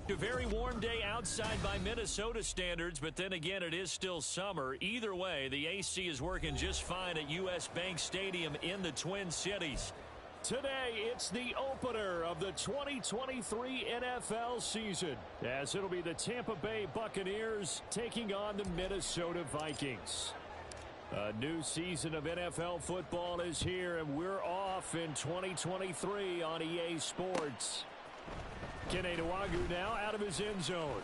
A very warm day outside by Minnesota standards, but then again, it is still summer. Either way, the AC is working just fine at U.S. Bank Stadium in the Twin Cities. Today, it's the opener of the 2023 NFL season, as it'll be the Tampa Bay Buccaneers taking on the Minnesota Vikings. A new season of NFL football is here, and we're off in 2023 on EA Sports. Kene Nwangwu now out of his end zone.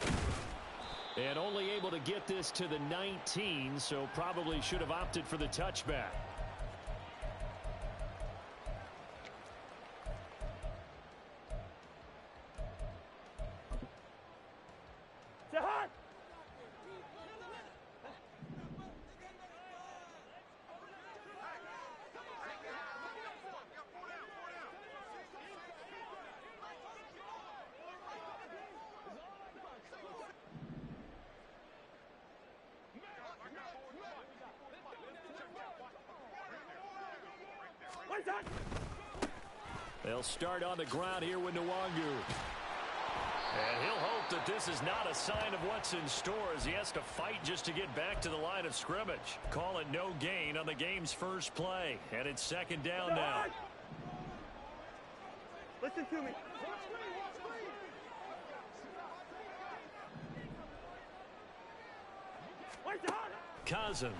And only able to get this to the 19, so probably should have opted for the touchback. They'll start on the ground here with Nwangwu. And he'll hope that this is not a sign of what's in store as he has to fight just to get back to the line of scrimmage. Call it no gain on the game's first play. And it's second down now. Listen to me. Cousins.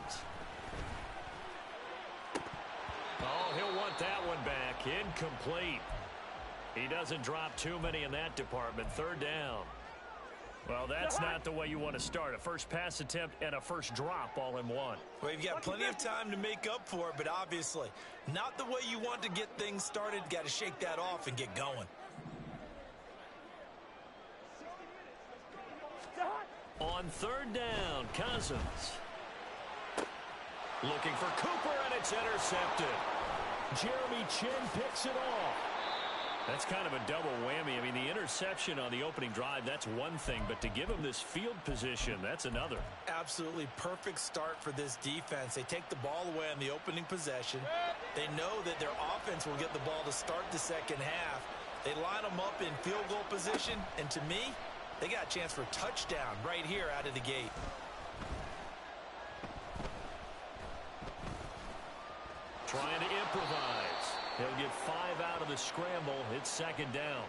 Oh, he'll want that one back. Incomplete. He doesn't drop too many in that department. Third down. Well, that's not the way you want to start. A first pass attempt and a first drop all in one. Well, you've got plenty of time to make up for it, but obviously not the way you want to get things started. Got to shake that off and get going. On third down, Cousins. Looking for Cooper, and it's intercepted. Jeremy Chinn picks it off. That's kind of a double whammy. I mean, the interception on the opening drive, that's one thing, but to give him this field position, that's another. Absolutely perfect start for this defense. They take the ball away on the opening possession. They know that their offense will get the ball to start the second half. They line them up in field goal position, and to me, they got a chance for a touchdown right here out of the gate. Trying to improvise. He'll get 5 out of the scramble. It's second down.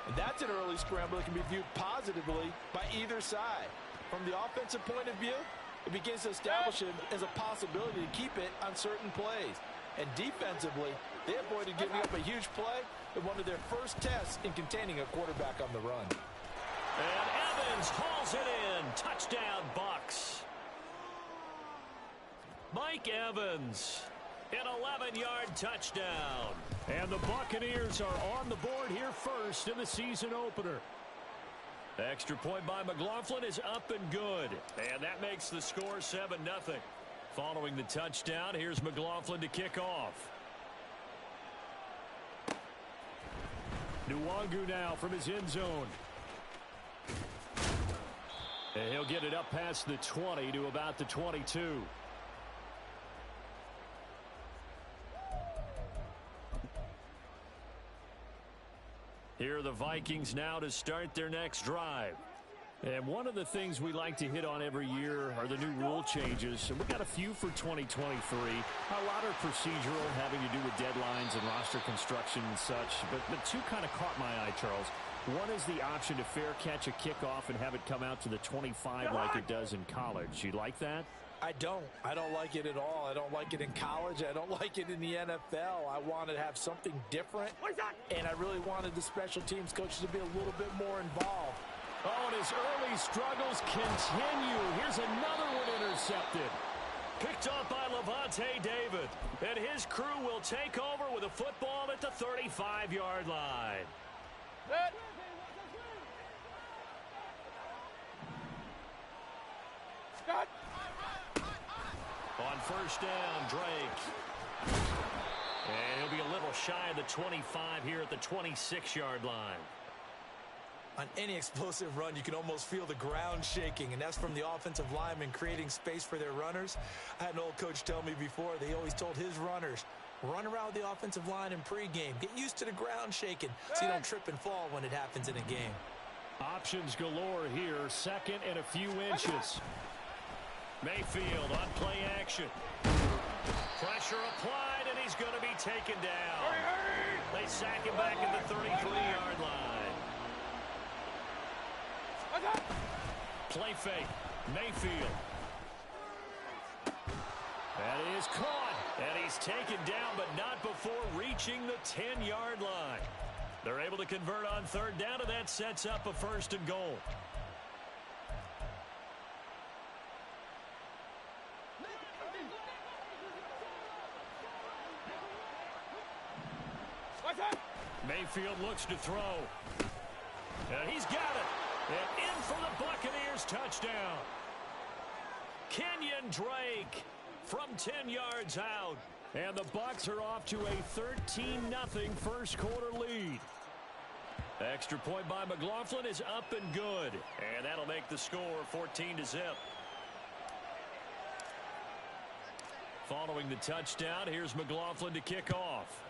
And that's an early scramble that can be viewed positively by either side. From the offensive point of view, it begins to establish it as a possibility to keep it on certain plays. And defensively, they avoided giving up a huge play in one of their first tests in containing a quarterback on the run. And Evans hauls it in. Touchdown, Bucks. Mike Evans. An 11-yard touchdown. And the Buccaneers are on the board here first in the season opener. Extra point by McLaughlin is up and good. And that makes the score 7-0. Following the touchdown, here's McLaughlin to kick off. Nwangwu now from his end zone. And he'll get it up past the 20 to about the 22. Here are the Vikings now to start their next drive. And one of the things we like to hit on every year are the new rule changes. And we got a few for 2023. A lot are procedural, having to do with deadlines and roster construction and such. But two kind of caught my eye, Charles. One is the option to fair catch a kickoff and have it come out to the 25 like it does in college. You like that? I don't like it at all. I don't like it in college. I don't like it in the NFL. I wanted to have something different, and I really wanted the special teams coaches to be a little bit more involved. Oh, and his early struggles continue. Here's another one intercepted. Picked off by Lavonte David. And his crew will take over with a football at the 35-yard line. Scott. On first down, Drake. And he'll be a little shy of the 25 here at the 26-yard line. On any explosive run, you can almost feel the ground shaking, and that's from the offensive linemen creating space for their runners. I had an old coach tell me before, they always told his runners, run around the offensive line in pregame. Get used to the ground shaking so you don't trip and fall when it happens in a game. Options galore here. Second and a few inches. Mayfield on play action. Pressure applied, and he's going to be taken down. They sack him back at the 33-yard line. Play fake. Mayfield. That is caught. And he's taken down, but not before reaching the 10-yard line. They're able to convert on third down, and that sets up a 1st and goal. Mayfield looks to throw. And he's got it. And in for the Buccaneers touchdown. Kenyon Drake from 10 yards out. And the Bucs are off to a 13-0 first quarter lead. Extra point by McLaughlin is up and good. And that'll make the score 14-0. Following the touchdown, here's McLaughlin to kick off.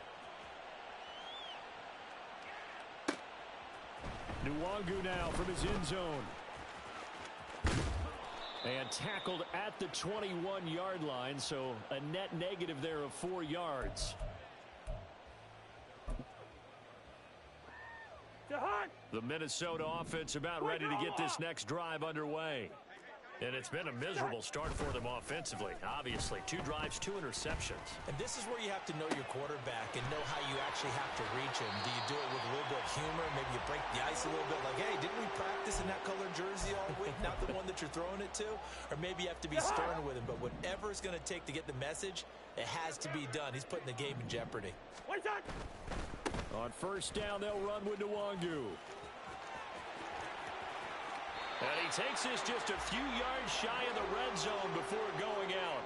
Nwangu now from his end zone. And tackled at the 21-yard line, so a net negative there of 4 yards. The Minnesota offense about ready to get this next drive underway. And it's been a miserable start for them offensively. Obviously, 2 drives, 2 interceptions. And this is where you have to know your quarterback and know how you actually have to reach him. Do you do it with a little bit of humor? Maybe you break the ice a little bit like, hey, didn't we practice in that colored jersey all week? Not the one that you're throwing it to? Or maybe you have to be stern with him. But whatever it's going to take to get the message, it has to be done. He's putting the game in jeopardy. On first down, they'll run with Nwangu. And he takes this just a few yards shy of the red zone before going out.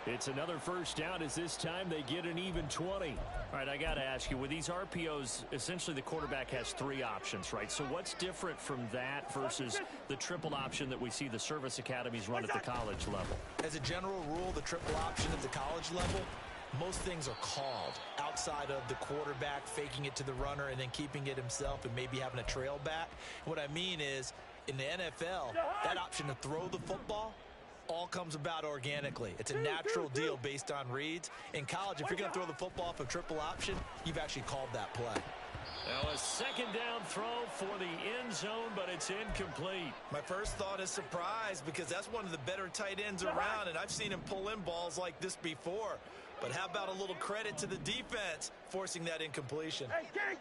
It's another first down as this time they get an even 20. All right, I got to ask you, with these RPOs, essentially the quarterback has 3 options, right? So what's different from that versus the triple option that we see the service academies run at the college level? As a general rule, the triple option at the college level, most things are called outside of the quarterback faking it to the runner and then keeping it himself and maybe having a trail back. What I mean is, in the NFL, that option to throw the football all comes about organically. It's a natural deal based on reads. In college, if you're going to throw the football off a triple option, you've actually called that play. Now a second down throw for the end zone, but it's incomplete. My first thought is surprise because that's one of the better tight ends around, and I've seen him pull in balls like this before. But how about a little credit to the defense forcing that incompletion? Hey, get.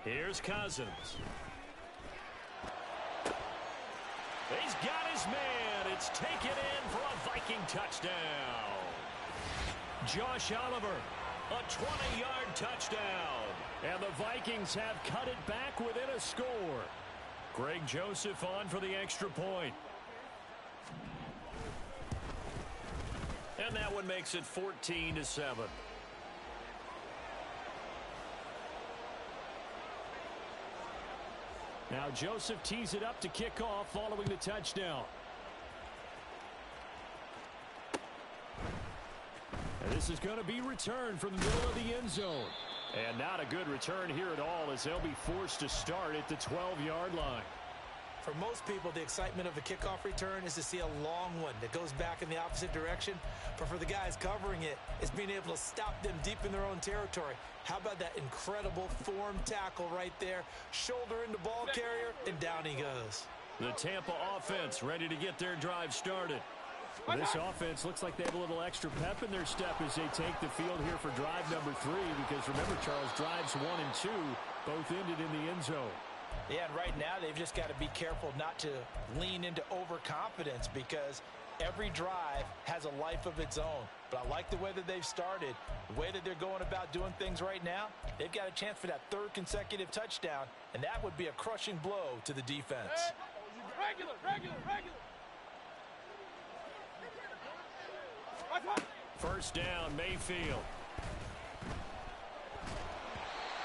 Here's Cousins. He's got his man. It's taken in for a Viking touchdown. Josh Oliver, a 20-yard touchdown. And the Vikings have cut it back within a score. Greg Joseph on for the extra point. And that one makes it 14-7. Now Joseph tees it up to kick off following the touchdown. And this is going to be returned from the middle of the end zone. And not a good return here at all as they'll be forced to start at the 12-yard line. For most people, the excitement of a kickoff return is to see a long one that goes back in the opposite direction. But for the guys covering it, it's being able to stop them deep in their own territory. How about that incredible form tackle right there? Shoulder into ball carrier, and down he goes. The Tampa offense ready to get their drive started. This offense looks like they have a little extra pep in their step as they take the field here for drive number 3. Because remember, Charles, drives 1 and 2 both ended in the end zone. Yeah, and right now they've just got to be careful not to lean into overconfidence because every drive has a life of its own. But I like the way that they've started, the way that they're going about doing things right now. They've got a chance for that 3rd consecutive touchdown, and that would be a crushing blow to the defense. Regular. First down, Mayfield.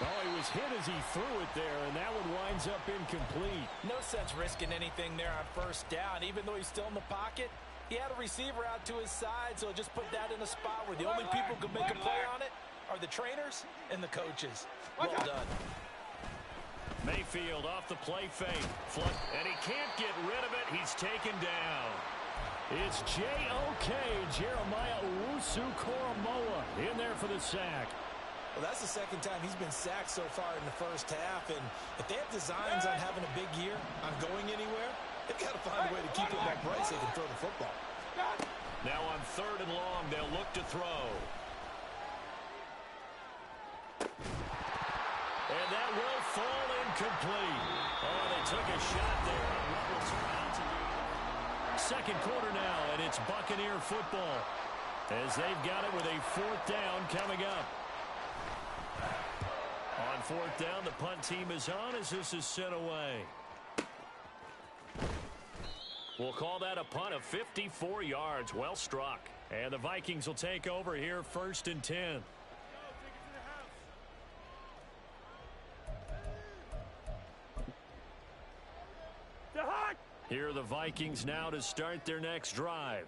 Oh, he was hit as he threw it there, and that one winds up incomplete. No sense risking anything there on first down. Even though he's still in the pocket, he had a receiver out to his side, so just put that in a spot where the only people who can make a play on it are the trainers and the coaches. Well done. Mayfield off the play fake. And he can't get rid of it. He's taken down. It's J.O.K. Jeremiah Owusu-Koramoah in there for the sack. Well, that's the second time he's been sacked so far in the first half. And if they have designs on having a big year, on going anywhere, they've got to find a way to keep it back right so they can throw the football. Now on 3rd and long, they'll look to throw. And that will fall incomplete. Oh, they took a shot there on what will turn out to be. Second quarter now, and it's Buccaneer football as they've got it with a 4th down coming up. On 4th down, the punt team is on as this is sent away. We'll call that a punt of 54 yards. Well struck. And the Vikings will take over here 1st and 10. Here are the Vikings now to start their next drive.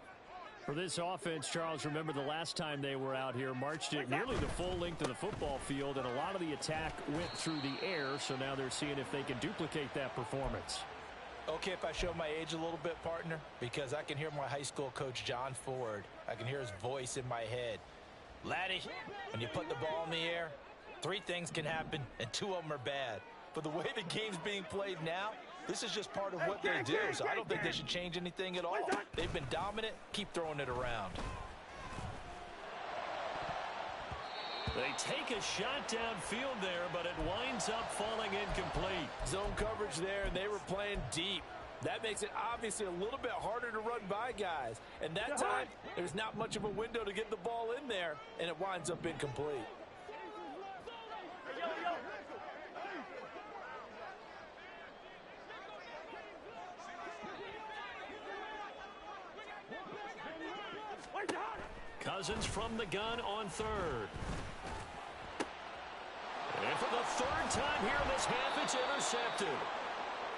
For this offense, Charles, remember the last time they were out here, marched it nearly the full length of the football field, and a lot of the attack went through the air, so now they're seeing if they can duplicate that performance. Okay, if I show my age a little bit, partner, because I can hear my high school coach, John Ford. I can hear his voice in my head. Laddie, when you put the ball in the air, 3 things can happen, and 2 of them are bad. But the way the game's being played now, this is just part of what they do, so I don't think they should change anything at all. They've been dominant. Keep throwing it around. They take a shot downfield there, but it winds up falling incomplete. Zone coverage there, and they were playing deep. That makes it obviously a little bit harder to run by guys. And that time, there's not much of a window to get the ball in there, and it winds up incomplete. Cousins from the gun on 3rd. And for the 3rd time here in this half, it's intercepted.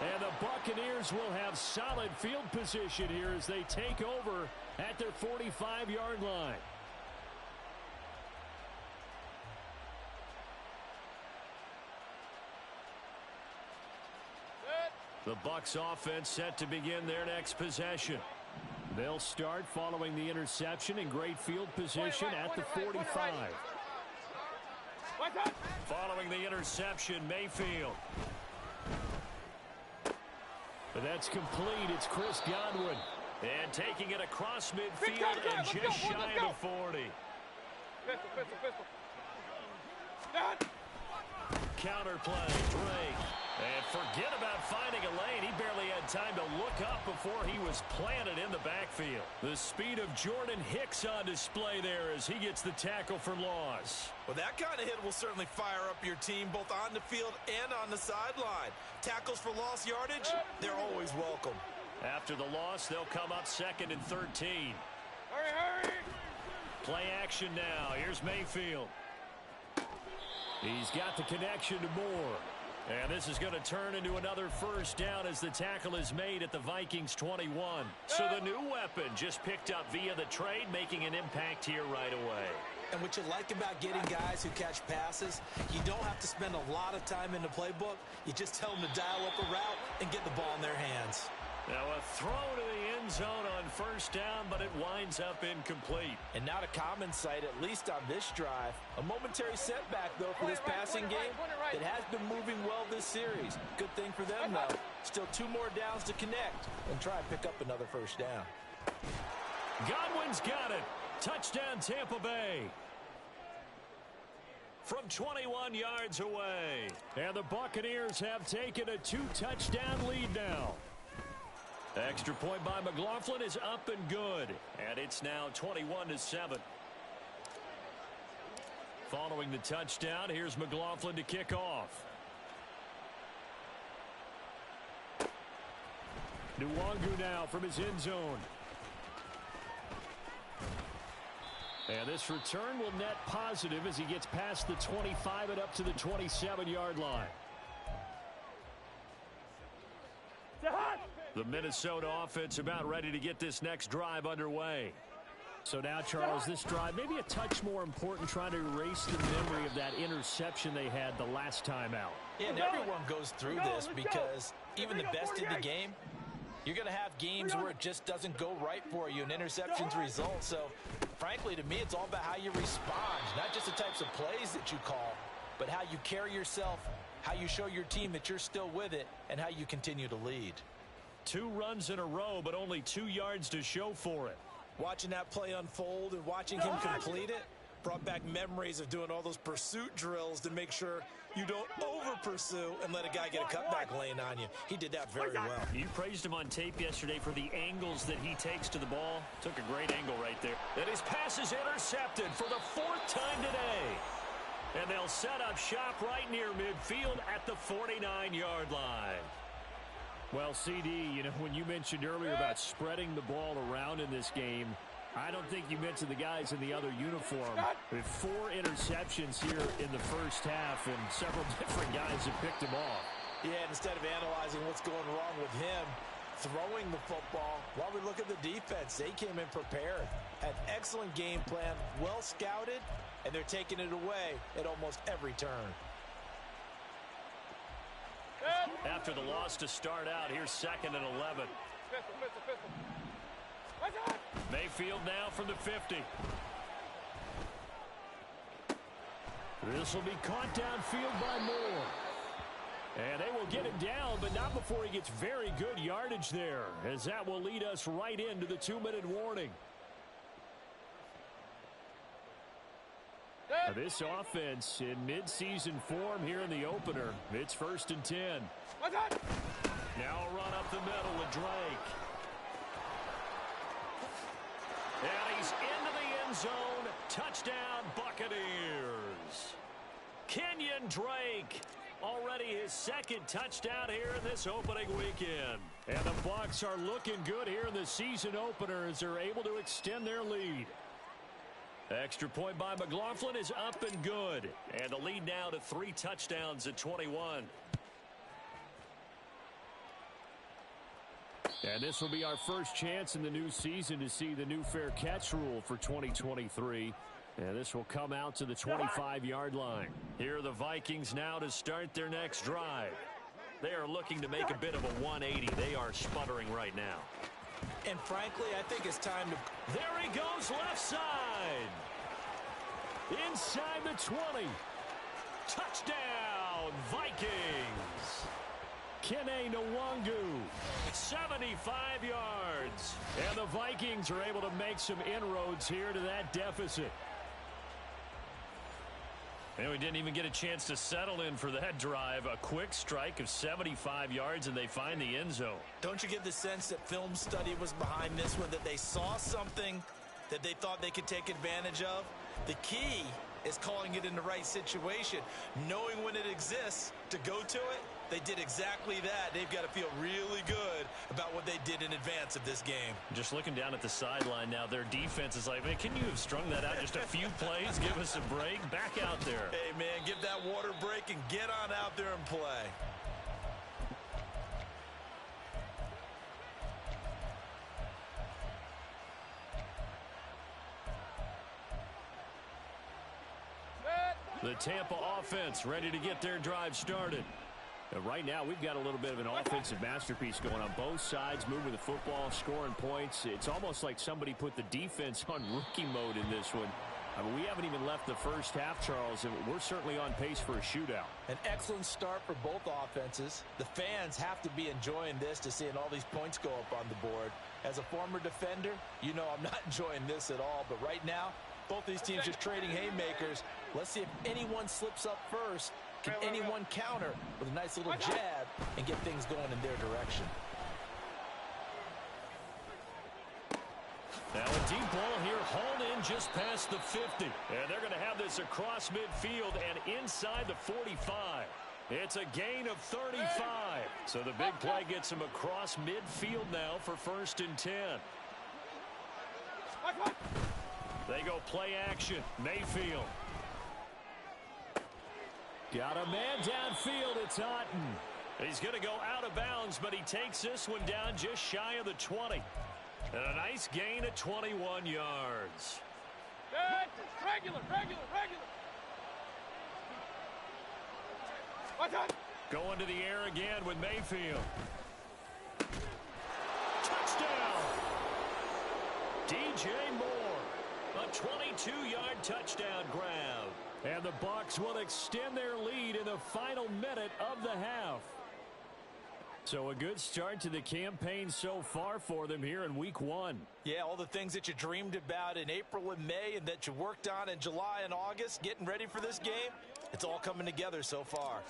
And the Buccaneers will have solid field position here as they take over at their 45-yard line. The Bucs offense set to begin their next possession. They'll start following the interception in great field position at the 45. Following the interception, Mayfield. But that's complete. It's Chris Godwin. And taking it across midfield and just shy of the 40. Counter play, Drake. And forget about finding a lane. He barely had time to look up before he was planted in the backfield. The speed of Jordan Hicks on display there as he gets the tackle for loss. Well, that kind of hit will certainly fire up your team both on the field and on the sideline. Tackles for lost yardage, they're always welcome. After the loss, they'll come up 2nd and 13. Hurry! Play action now. Here's Mayfield. He's got the connection to Moore. And this is going to turn into another 1st down as the tackle is made at the Vikings 21. So the new weapon just picked up via the trade, making an impact here right away. And what you like about getting guys who catch passes, you don't have to spend a lot of time in the playbook. You just tell them to dial up a route and get the ball in their hands. Now a throw to the end zone on 1st down, but it winds up incomplete. And not a common sight, at least on this drive. A momentary setback, though, for this passing game. It has been moving well this series. Good thing for them, though. Still 2 more downs to connect and try and pick up another 1st down. Godwin's got it. Touchdown, Tampa Bay. From 21 yards away. And the Buccaneers have taken a 2-touchdown lead now. Extra point by McLaughlin is up and good. And it's now 21-7. Following the touchdown, here's McLaughlin to kick off. Nwangu now from his end zone. And this return will net positive as he gets past the 25 and up to the 27-yard line. The Minnesota offense about ready to get this next drive underway. So now, Charles, this drive maybe a touch more important, trying to erase the memory of that interception they had the last time out. Yeah, and everyone goes through this because even the best in the game, you're going to have games where it just doesn't go right for you, and interceptions result. So, frankly, to me, it's all about how you respond, not just the types of plays that you call, but how you carry yourself, how you show your team that you're still with it, and how you continue to lead. 2 runs in a row, but only 2 yards to show for it. Watching that play unfold and watching him complete it brought back memories of doing all those pursuit drills to make sure you don't over-pursue and let a guy get a cutback lane on you. He did that very well. You praised him on tape yesterday for the angles that he takes to the ball. Took a great angle right there. And his pass is intercepted for the 4th time today. And they'll set up shop right near midfield at the 49-yard line. Well, CD, you know, when you mentioned earlier about spreading the ball around in this game, I don't think you mentioned the guys in the other uniform. With 4 interceptions here in the first half, and several different guys have picked him off. Yeah, and instead of analyzing what's going wrong with him, throwing the football, while we look at the defense, they came in prepared. Had excellent game plan, well scouted, and they're taking it away at almost every turn. After the loss to start out, here's 2nd and 11. Mayfield now from the 50. This will be caught downfield by Moore. And they will get him down, but not before he gets very good yardage there, as that will lead us right into the 2-minute warning. This offense in midseason form here in the opener. It's 1st and 10. Now a run up the middle with Drake. And he's into the end zone. Touchdown, Buccaneers. Kenyon Drake, already his 2nd touchdown here in this opening weekend. And the Bucs are looking good here in the season opener as they're able to extend their lead. Extra point by McLaughlin is up and good. And the lead now to 3 touchdowns at 21. And this will be our first chance in the new season to see the new fair catch rule for 2023. And this will come out to the 25-yard line. Here are the Vikings now to start their next drive. They are looking to make a bit of a 180. They are sputtering right now. And frankly, I think it's time to... There he goes left side. Inside the 20. Touchdown, Vikings. Kene Nwangu, 75 yards. And the Vikings are able to make some inroads here to that deficit. And we didn't even get a chance to settle in for that drive. A quick strike of 75 yards, and they find the end zone. Don't you get the sense that film study was behind this one, that they saw something that they thought they could take advantage of? The key is calling it in the right situation, knowing when it exists to go to it. They did exactly that. They've got to feel really good about what they did in advance of this game. Just looking down at the sideline now, their defense is like, man, can you have strung that out just a few plays? Give us a break. Back out there. Hey, man, give that water break and get on out there and play. The Tampa offense ready to get their drive started. Right now, we've got a little bit of an offensive masterpiece going on both sides, moving the football, scoring points. It's almost like somebody put the defense on rookie mode in this one. I mean, we haven't even left the first half, Charles, and we're certainly on pace for a shootout. An excellent start for both offenses. The fans have to be enjoying this to seeing all these points go up on the board. As a former defender, you know I'm not enjoying this at all, but right now, both these teams just trading haymakers. Let's see if anyone slips up first. Can anyone counter with a nice little jab and get things going in their direction? Now a deep ball here, hauled in just past the 50. And they're going to have this across midfield and inside the 45. It's a gain of 35. So the big play gets him across midfield now for 1st and 10. They go play action. Mayfield. Got a man downfield. It's Otten. He's going to go out of bounds, but he takes this one down just shy of the 20. And a nice gain of 21 yards. Regular. Going to the air again with Mayfield. Touchdown! DJ Moore. A 22-yard touchdown grab. And the Bucs will extend their lead in the final minute of the half. So a good start to the campaign so far for them here in week 1. Yeah, all the things that you dreamed about in April and May and that you worked on in July and August, getting ready for this game, it's all coming together so far.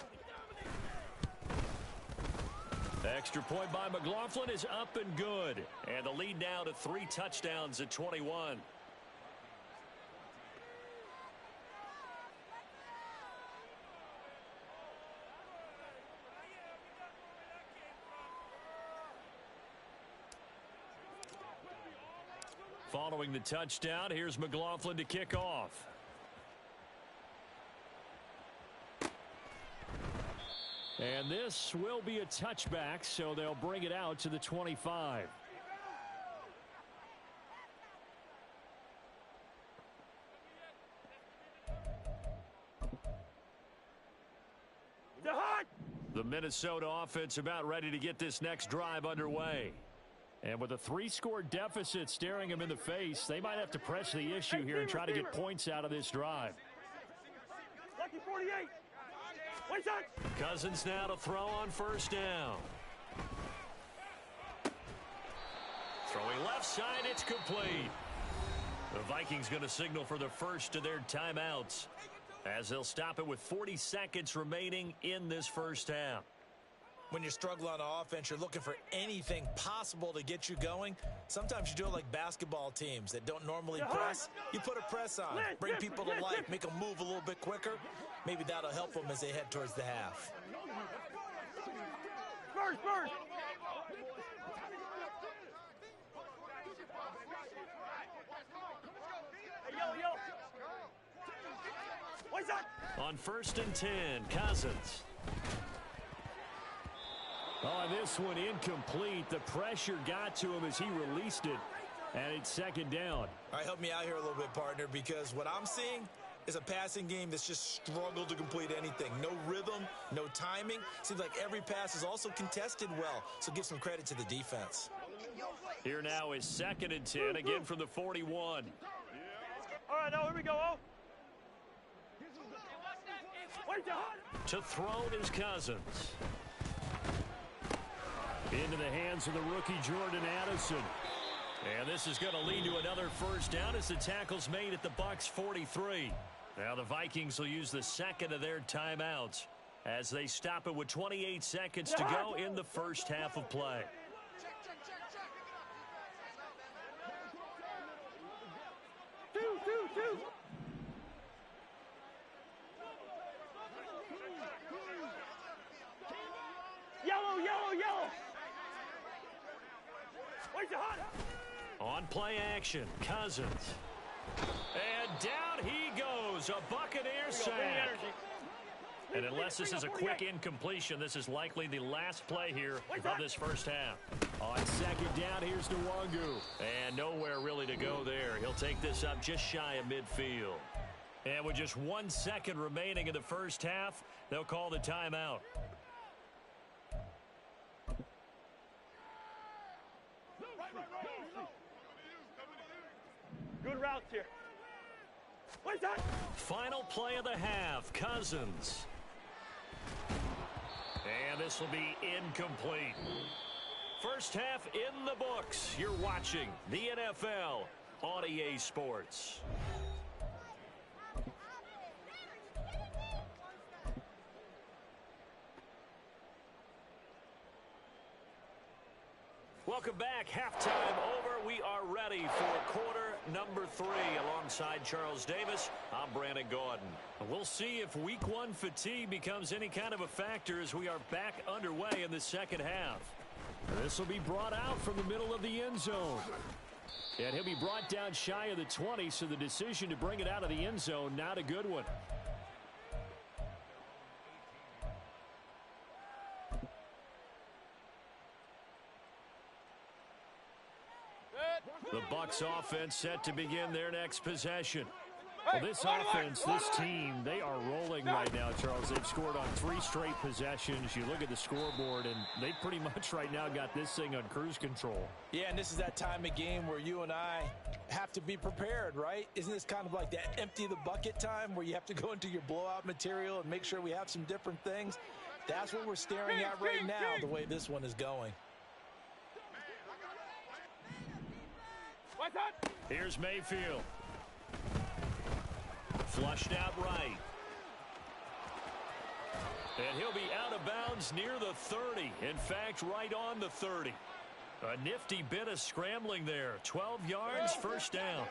The extra point by McLaughlin is up and good. And the lead now to 3 touchdowns at 21. Following the touchdown, here's McLaughlin to kick off. And this will be a touchback, so they'll bring it out to the 25. The Minnesota offense about ready to get this next drive underway. And with a 3-score deficit staring them in the face, they might have to press the issue here and try to get points out of this drive. Lucky 48. Cousins now to throw on first down. Throwing left side, it's complete. The Vikings going to signal for the first of their timeouts as they'll stop it with 40 seconds remaining in this first half. When you're struggling on offense, you're looking for anything possible to get you going. Sometimes you do it like basketball teams that don't normally press. You put a press on, bring people to life, make them move a little bit quicker. Maybe that'll help them as they head towards the half. First. Hey, yellow. What's that? On 1st and 10, Cousins. Oh, this one incomplete. The pressure got to him as he released it. And it's second down. All right, help me out here a little bit, partner, because what I'm seeing is a passing game that's just struggled to complete anything. No rhythm, no timing. Seems like every pass is also contested well, so give some credit to the defense. Here now is 2nd and 10, again from the 41. All right, now here we go. To throw is Cousins. Into the hands of the rookie Jordan Addison. And this is going to lead to another first down as the tackle's made at the Bucs 43. Now the Vikings will use the second of their timeouts as they stop it with 28 seconds to go in the first half of play. Two. Yellow. Where's the hot? On play action, Cousins. And down he goes, a Buccaneer sack. And unless this is a quick incompletion, this is likely the last play here of this first half. On 2nd down, here's Nwangu. And nowhere really to go there. He'll take this up just shy of midfield. And with just 1 second remaining in the first half, they'll call the timeout. Good routes here. What's that? Final play of the half, Cousins. And this will be incomplete. First half in the books. You're watching the NFL on EA Sports. Welcome back. Halftime over. We are ready for quarter number 3. Alongside Charles Davis, I'm Brandon Gaudin. We'll see if week 1 fatigue becomes any kind of a factor as we are back underway in the second half. This will be brought out from the middle of the end zone. And he'll be brought down shy of the 20, so the decision to bring it out of the end zone, not a good one. Hawks offense set to begin their next possession. Well, this offense, this team, they are rolling right now, Charles. They've scored on 3 straight possessions. You look at the scoreboard, and they pretty much right now got this thing on cruise control. Yeah, and this is that time of game where you and I have to be prepared, right? Isn't this kind of like that empty the bucket time where you have to go into your blowout material and make sure we have some different things? That's what we're staring at right now, the way this one is going. Here's Mayfield. Flushed out right. And he'll be out of bounds near the 30. In fact, right on the 30. A nifty bit of scrambling there. 12 yards, first down.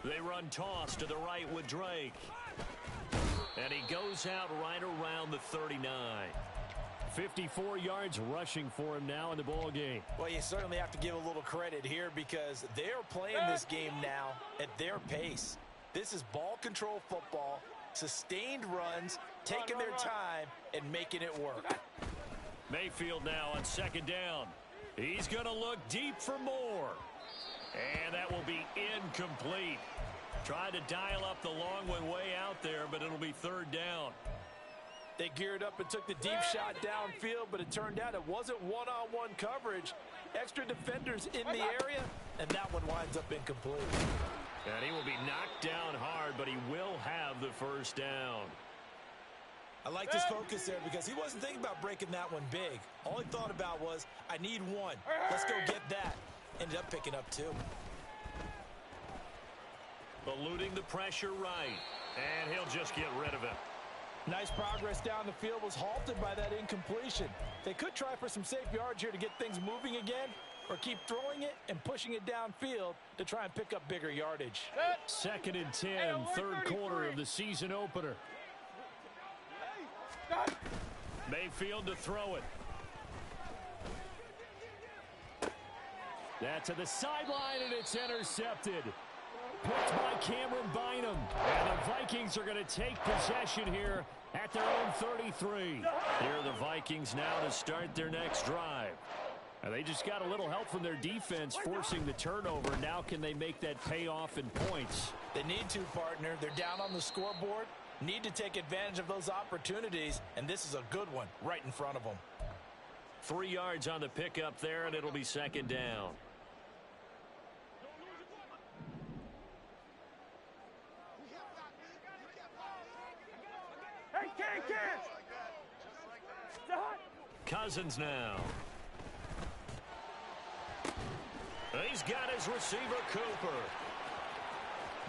They run toss to the right with Drake. And he goes out right around the 39. 54 yards rushing for him now in the ball game. Well, you certainly have to give a little credit here because they're playing this game now at their pace. This is ball control football, sustained runs, taking their time and making it work. Mayfield now on second down. He's going to look deep for more. And that will be incomplete. Tried to dial up the long one way out there, but it'll be third down. They geared up and took the deep shot downfield, but it turned out it wasn't one-on-one coverage. Extra defenders in the area, and that one winds up incomplete. And he will be knocked down hard, but he will have the first down. I like this focus there because he wasn't thinking about breaking that one big. All he thought about was, I need one. Let's go get that. Ended up picking up 2. Eluding the pressure right. And he'll just get rid of it. Nice progress down the field was halted by that incompletion. They could try for some safe yards here to get things moving again, or keep throwing it and pushing it downfield to try and pick up bigger yardage. Second and 10, third quarter of the season opener. Mayfield to throw it. That to the sideline, and it's intercepted. Picked by Cameron Bynum. And the Vikings are going to take possession here at their own 33. Here are the Vikings now to start their next drive. And they just got a little help from their defense forcing the turnover. Now can they make that pay off in points? They need to, partner. They're down on the scoreboard. Need to take advantage of those opportunities, and this is a good one right in front of them. 3 yards on the pickup there, and it'll be second down. Cousins now. He's got his receiver, Cooper.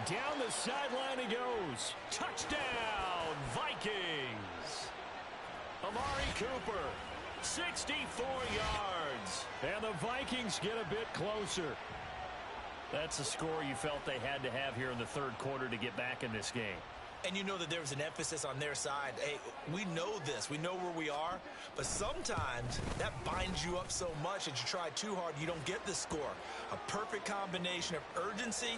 Down the sideline he goes. Touchdown, Vikings. Amari Cooper, 64 yards. And the Vikings get a bit closer. That's a score you felt they had to have here in the third quarter to get back in this game. And you know that there was an emphasis on their side. Hey, we know this. We know where we are. But sometimes that binds you up so much that you try too hard, you don't get the score. A perfect combination of urgency,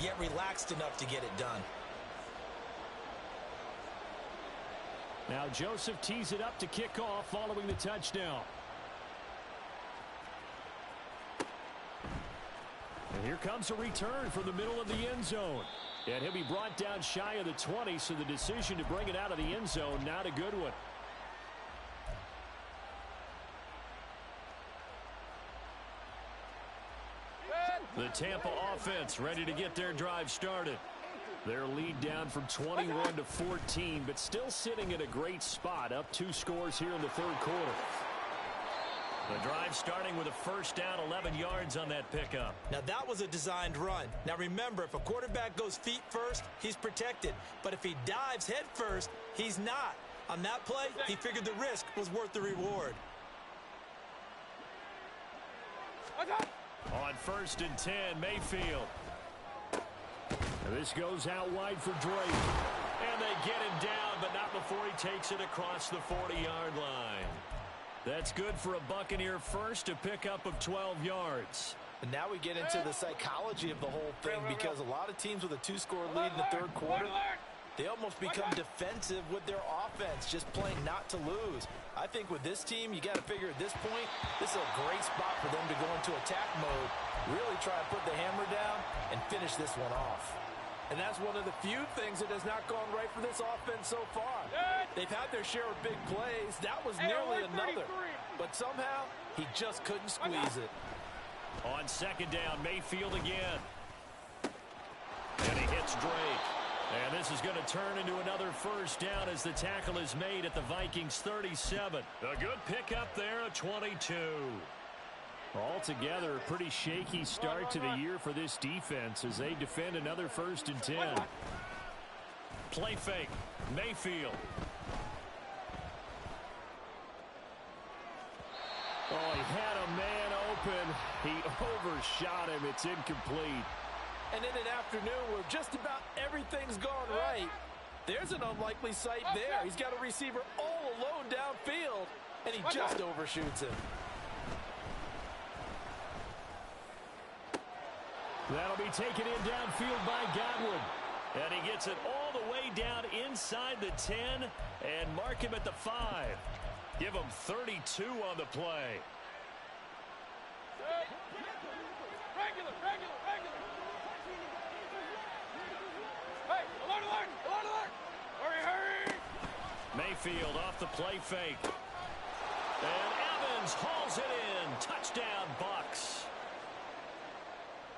yet relaxed enough to get it done. Now Joseph tees it up to kick off following the touchdown. And here comes a return from the middle of the end zone. And he'll be brought down shy of the 20, so the decision to bring it out of the end zone, not a good one. The Tampa offense ready to get their drive started. Their lead down from 21 to 14, but still sitting in a great spot, up 2 scores here in the third quarter. The drive starting with a first down, 11 yards on that pickup. Now that was a designed run. Now remember, if a quarterback goes feet first, he's protected. But if he dives head first, he's not. On that play, he figured the risk was worth the reward. On first and 10, Mayfield. And this goes out wide for Drake. And they get him down, but not before he takes it across the 40-yard line. That's good for a Buccaneer first, a pickup of 12 yards. And now we get into the psychology of the whole thing, because a lot of teams with a 2-score lead in the third quarter, They almost become defensive with their offense, just playing not to lose. I think with this team, you got to figure at this point, this is a great spot for them to go into attack mode, really try to put the hammer down and finish this one off. And that's one of the few things that has not gone right for this offense so far. They've had their share of big plays. That was nearly another. But somehow, he just couldn't squeeze it. On second down, Mayfield again. And he hits Drake. And this is going to turn into another first down as the tackle is made at the Vikings 37. A good pickup there, a 22. Altogether, a pretty shaky start to the year for this defense as they defend another 1st and 10. Play fake. Mayfield. Oh, he had a man open. He overshot him. It's incomplete. And in an afternoon where just about everything's gone right, there's an unlikely sight there. He's got a receiver all alone downfield, and he just overshoots him. That'll be taken in downfield by Godwin. And he gets it all the way down inside the 10 and mark him at the 5. Give him 32 on the play. Regular. Hey, alert. Hurry. Mayfield off the play fake. And Evans hauls it in. Touchdown, Bucs.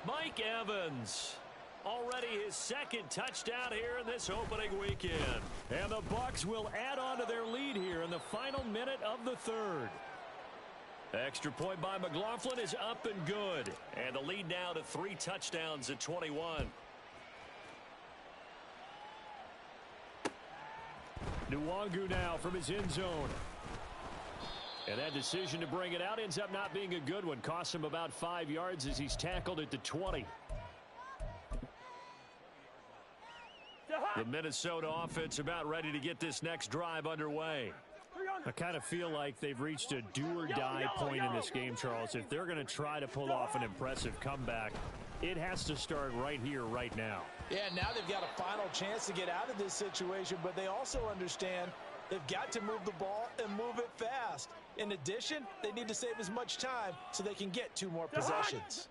Mike Evans, already his 2nd touchdown here in this opening weekend. And the Bucs will add on to their lead here in the final minute of the 3rd. Extra point by McLaughlin is up and good. And the lead now to 3 touchdowns at 21. Nwangu now from his end zone. And that decision to bring it out ends up not being a good one. Costs him about 5 yards as he's tackled at the 20. The Minnesota offense about ready to get this next drive underway. I kind of feel like they've reached a do-or-die point in this game, Charles. If they're going to try to pull off an impressive comeback, it has to start right here, right now. Yeah, now they've got a final chance to get out of this situation, but they also understand they've got to move the ball and move it fast. In addition, they need to save as much time so they can get 2 more possessions.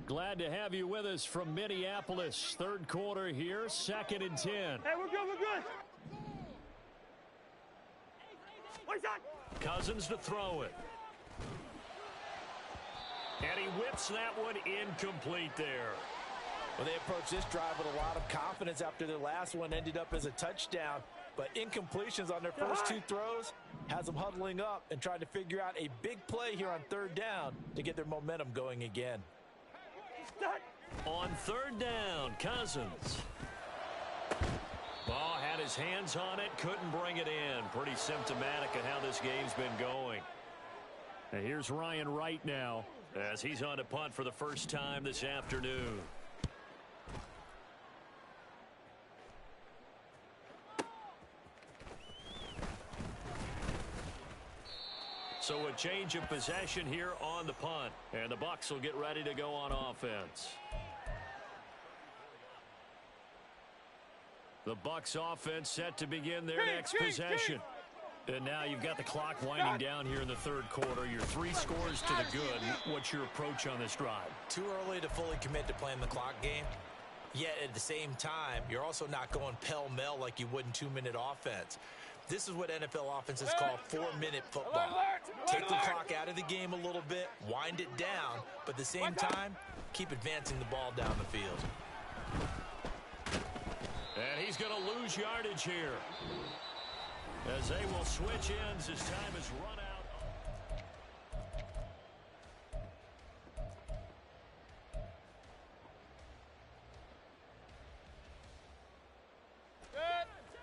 Glad to have you with us from Minneapolis. 3rd quarter here, 2nd and 10. Hey, we're good. What's that? Cousins to throw it. And he whips that one incomplete there. Well, they approached this drive with a lot of confidence after their last one ended up as a touchdown. But incompletions on their first 2 throws has them huddling up and trying to figure out a big play here on 3rd down to get their momentum going again. On 3rd down, Cousins. Ball had his hands on it, couldn't bring it in. Pretty symptomatic of how this game's been going. And here's Ryan Wright now, as he's on to punt for the first time this afternoon. So a change of possession here on the punt. And the Bucs will get ready to go on offense. The Bucs offense set to begin their next possession. And now you've got the clock winding down here in the 3rd quarter. Your 3 scores to the good. What's your approach on this drive? Too early to fully commit to playing the clock game. Yet at the same time, you're also not going pell-mell like you would in 2-minute offense. This is what NFL offenses call 4-minute football. Take the clock out of the game a little bit, wind it down, but at the same time, keep advancing the ball down the field. And he's going to lose yardage here, as they will switch ends as time is run out.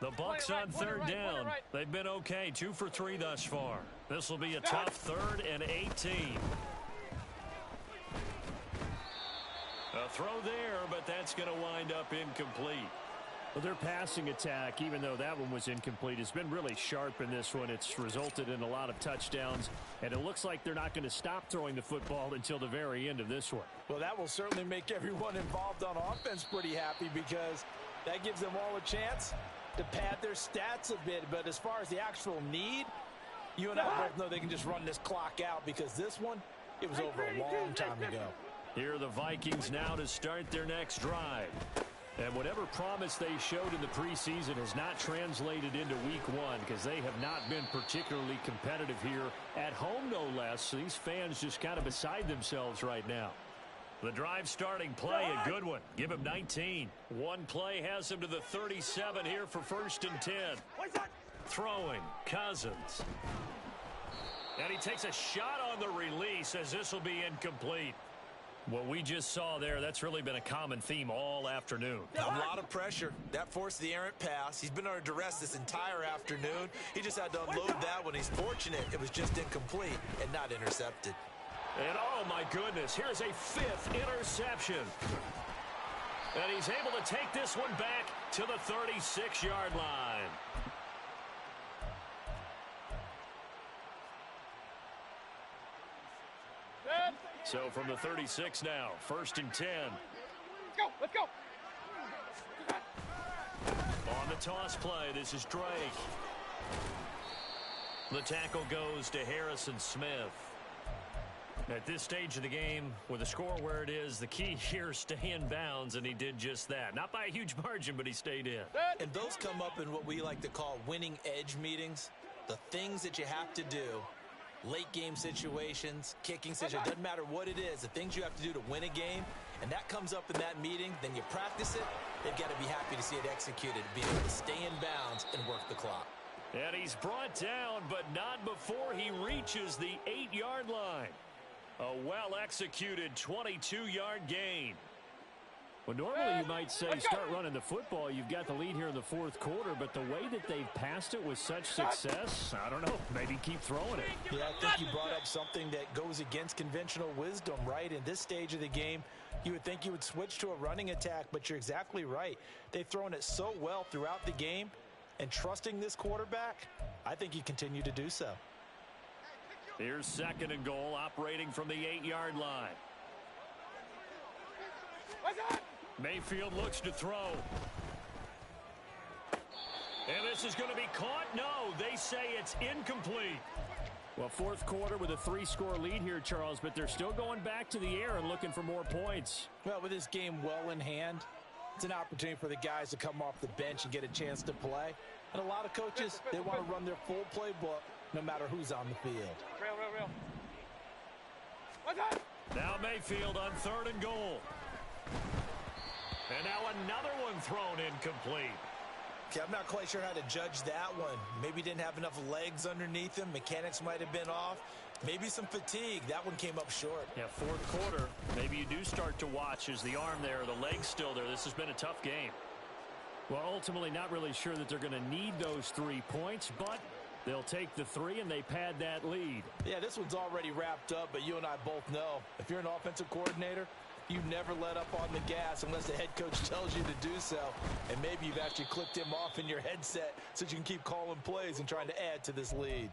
The Bucs on 3rd down. They've been okay, 2 for 3 thus far. This will be a tough 3rd and 18. A throw there, but that's going to wind up incomplete. Well, their passing attack, even though that one was incomplete, has been really sharp in this one. It's resulted in a lot of touchdowns, and it looks like they're not going to stop throwing the football until the very end of this one. Well, that will certainly make everyone involved on offense pretty happy because that gives them all a chance to pad their stats a bit. But as far as the actual need, you and I both know they can just run this clock out because this one, it was over a long time ago. Here are the Vikings now to start their next drive. And whatever promise they showed in the preseason has not translated into week one because they have not been particularly competitive here at home, no less. So these fans just kind of beside themselves right now. The drive starting play, a good one. Give him 19. One play has him to the 37 here for 1st and 10. Throwing, Cousins. And he takes a shot on the release as this will be incomplete. What we just saw there, that's really been a common theme all afternoon. A lot of pressure. That forced the errant pass. He's been under duress this entire afternoon. He just had to unload that one. He's fortunate it was just incomplete and not intercepted. And oh my goodness, here's a 5th interception. And he's able to take this one back to the 36-yard line. So from the 36 now, 1st and 10. Let's go. On the toss play, this is Drake. The tackle goes to Harrison Smith. At this stage of the game, with the score where it is, the key here is stay in bounds, and he did just that. Not by a huge margin, but he stayed in. And those come up in what we like to call winning edge meetings. The things that you have to do. Late game situations, kicking situations, doesn't matter what it is, the things you have to do to win a game, and that comes up in that meeting, then you practice it, they've got to be happy to see it executed, be able to stay in bounds and work the clock. And he's brought down, but not before he reaches the 8-yard line. A well-executed 22-yard gain. Well, normally you might say start running the football. You've got the lead here in the 4th quarter, but the way that they've passed it with such success, I don't know, maybe keep throwing it. Yeah, I think you brought up something that goes against conventional wisdom, right? In this stage of the game, you would think you would switch to a running attack, but you're exactly right. They've thrown it so well throughout the game, and trusting this quarterback, I think you continue to do so. Here's 2nd and goal, operating from the 8-yard line. Mayfield looks to throw. And this is going to be caught. No, they say it's incomplete. Well, 4th quarter with a 3-score lead here, Charles, but they're still going back to the air and looking for more points. Well, with this game well in hand, it's an opportunity for the guys to come off the bench and get a chance to play. And a lot of coaches, they want to run their full playbook no matter who's on the field. Real. Now Mayfield on 3rd and goal. And now another one thrown incomplete. Okay, I'm not quite sure how to judge that one. Maybe didn't have enough legs underneath him. Mechanics might have been off. Maybe some fatigue. That one came up short. Yeah, 4th quarter. Maybe you do start to watch as the arm there, the leg's still there. This has been a tough game. Well, ultimately not really sure that they're going to need those 3 points, but they'll take the 3 and they pad that lead. Yeah, this one's already wrapped up, but you and I both know if you're an offensive coordinator, you never let up on the gas unless the head coach tells you to do so. And maybe you've actually clicked him off in your headset so you can keep calling plays and trying to add to this lead.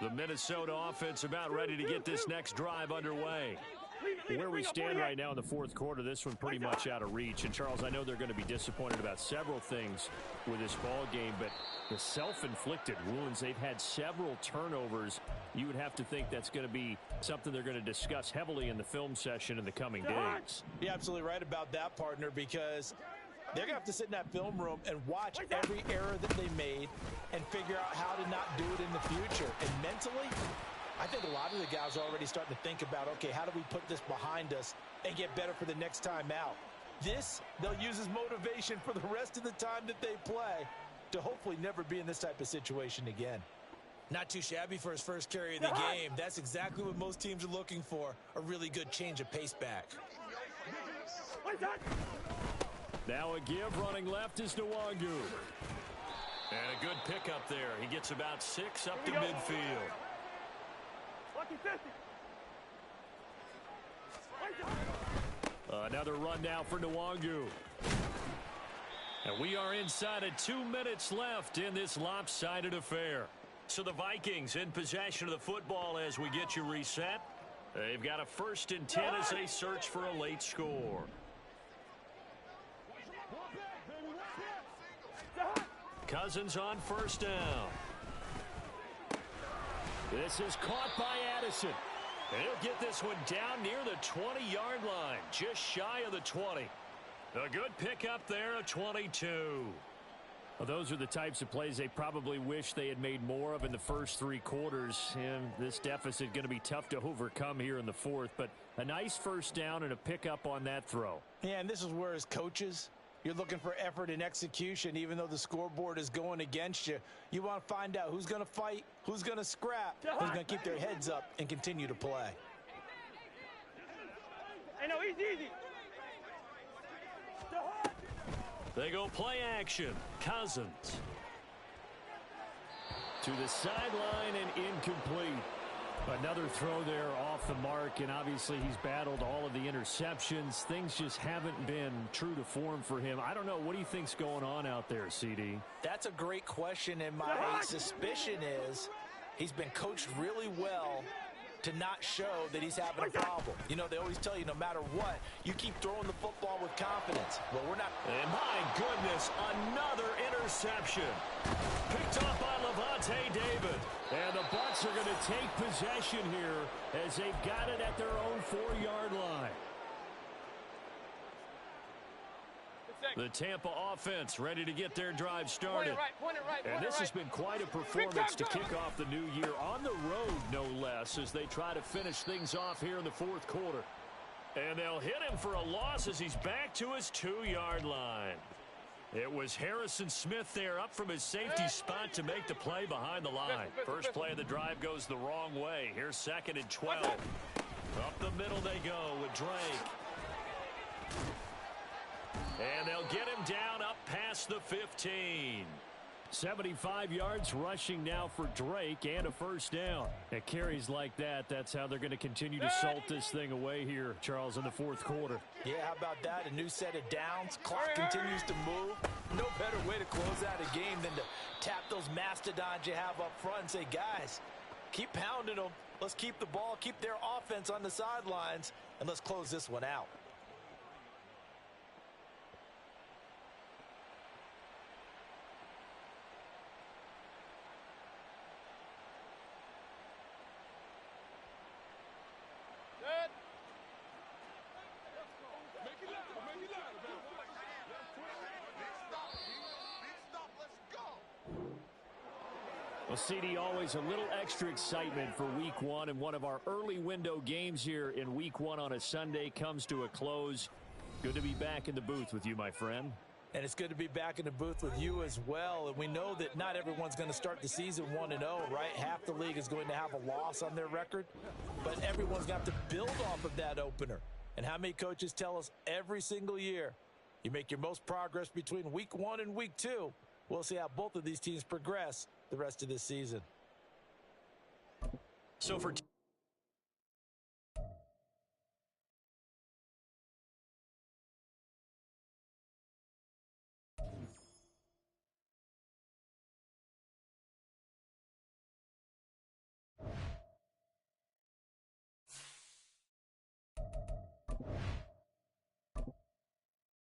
The Minnesota offense about ready to get this next drive underway. Where we stand right now in the 4th quarter, this one pretty much out of reach. And, Charles, I know they're going to be disappointed about several things with this ball game, but the self-inflicted wounds, they've had several turnovers. You would have to think that's going to be something they're going to discuss heavily in the film session in the coming days. You're absolutely right about that, partner, because they're going to have to sit in that film room and watch every error that they made and figure out how to not do it in the future. And mentally, I think a lot of the guys are already starting to think about, okay, how do we put this behind us and get better for the next time out? This, they'll use as motivation for the rest of the time that they play to hopefully never be in this type of situation again. Not too shabby for his first carry of the game. That's exactly what most teams are looking for, a really good change of pace back. Now a give running left is Nwangu. And a good pickup there. He gets about 6 up to midfield. Another run now for Nwangu. And we are inside of 2 minutes left in this lopsided affair. So the Vikings in possession of the football as we get you reset. They've got a 1st and 10 as they search for a late score. Cousins on 1st down. This is caught by Addison. And he'll get this one down near the 20-yard line, just shy of the 20. A good pickup there, a 22. Well, those are the types of plays they probably wish they had made more of in the first 3 quarters. And this deficit going to be tough to overcome here in the 4th. But a nice 1st down and a pickup on that throw. Yeah, and this is where, as coaches, you're looking for effort and execution. Even though the scoreboard is going against you, you want to find out who's going to fight, who's going to scrap, who's going to keep their heads up and continue to play. Hey, no, easy. They go play action. Cousins. To the sideline and incomplete. Another throw there off the mark, and obviously he's battled all of the interceptions. Things just haven't been true to form for him. I don't know. What do you think's going on out there, CD? That's a great question, and my suspicion is he's been coached really well to not show that he's having a problem. You know, they always tell you no matter what, you keep throwing the football with confidence. Well, we're not. And my goodness, another interception. Picked off by Lavonte David. And the Bucs are going to take possession here as they've got it at their own 4-yard line. The Tampa offense ready to get their drive started. Point it right. And this has been quite a performance to kick off the new year on the road, no less, as they try to finish things off here in the 4th quarter. And they'll hit him for a loss as he's back to his 2-yard line. It was Harrison Smith there up from his safety spot to make the play behind the line. First play of the drive goes the wrong way. Here's 2nd and 12. Up the middle they go with Drake. And they'll get him down up past the 15. 75 yards rushing now for Drake and a 1st down. At carries like that, that's how they're going to continue to salt this thing away here, Charles, in the 4th quarter. Yeah, how about that? A new set of downs. Clock continues to move. No better way to close out a game than to tap those mastodons you have up front and say, guys, keep pounding them. Let's keep the ball, keep their offense on the sidelines, and let's close this one out. Well, CD, always a little extra excitement for Week 1, and one of our early window games here in Week 1 on a Sunday comes to a close. Good to be back in the booth with you, my friend. And it's good to be back in the booth with you as well. And we know that not everyone's going to start the season 1-0, right? Half the league is going to have a loss on their record, but everyone's got to build off of that opener. And how many coaches tell us every single year, you make your most progress between Week 1 and Week 2. We'll see how both of these teams progress the rest of this season. So for